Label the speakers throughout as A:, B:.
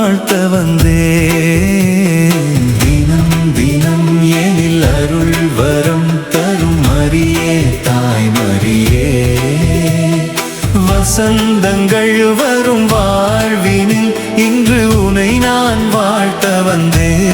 A: வாழ்த்த வந்தேன். தினம் தினம் எனில் அருள் வரம் தரும் மரியே தாய் மரியே. வசந்தங்கள் வரும் வாழ்வினில் இன்று உனை நான் வாழ்த்த வந்தேன்.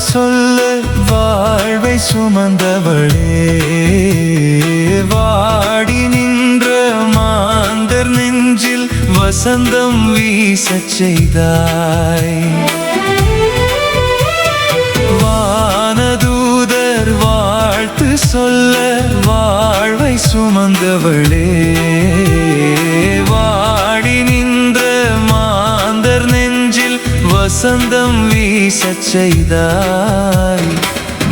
A: சொல்ல வாழ்வை சுமந்தவளே, வாடி நின்ற மாந்தர் நெஞ்சில் வசந்தம் வீசச் செய்தாய். வானதூதர் வாழ்த்து சொல்ல வாழ்வை சுமந்தவளே, வாடி நின்ற மாந்தர் நெஞ்சில் வசந்தம் வீசச் செய்தாய்.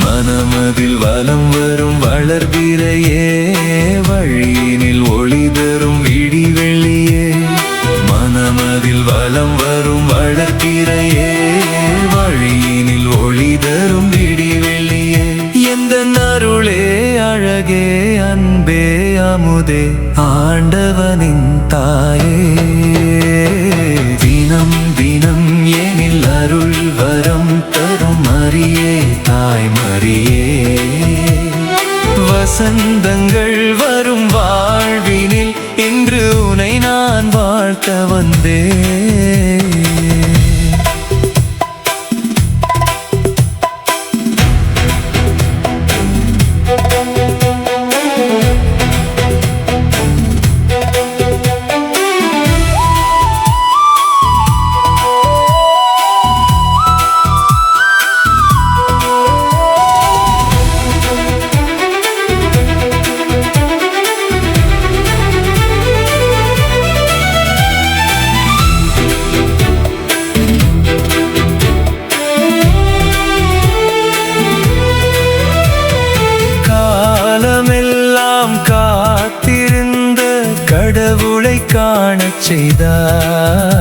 A: மனமதில் வலம் வரும் வளர்பிறையே, வழியினில் ஒளி தரும் விடிவெள்ளியே. மனமதில் வலம் வரும் வளர்பிறையே, வழியினில் ஒளி தரும் விடிவெள்ளியே. எந்த அருளே அழகே அன்பே அமுதே ஆண்டவனின் தாயே. தினம் தினம் எனில் அருள் வரம் தரும் மரியே தாய் மரியே. வசந்தங்கள் வரும் வாழ்வினில் இன்று உனை நான் வாழ்த்த வந்தேன். காத்திருந்த கடவுளை காணச் செய்தாய்.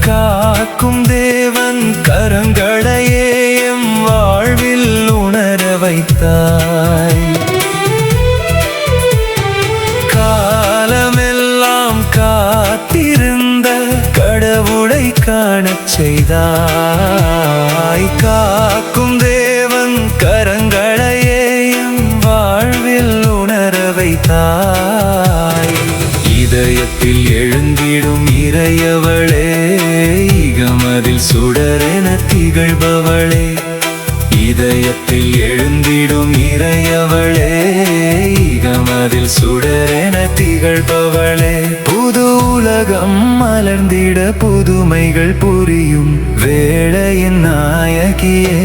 A: காக்கும் தேவன் கரங்களையே எம் வாழ்வில் உணர வைத்தாய். காலமெல்லாம் காத்திருந்த கடவுளை காணச் செய்தாய். காக்கும் தேவன் கரங்களையே எம் வாழ்வில் உணர வைத்தாய். இதயத்தில் எழுந்திடும் இறையவளே, இகமதில் சுடரென திகழ்பவளே. இதயத்தில் எழுந்திடும் இறையவளே, இகமதில் சுடரென திகழ்பவளே. புது உலகம் மலர்ந்திட புதுமைகள் புரியும் வேளையின் நாயகியே.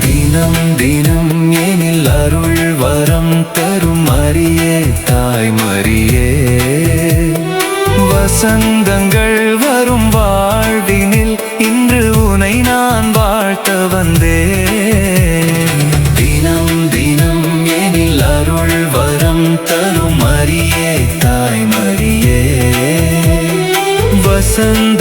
A: தினம் தினம் எனில் அருள் வரம் தரும் மரியே தாய் மரியே. வசந்தங்கள் வரும் வாழ்வினில் இன்று உனை நான் வாழ்த்த வந்தேன். தினம் தினம் எனில் அருள் வரம் தரும் மரியே தாய் மரியே. வசந்த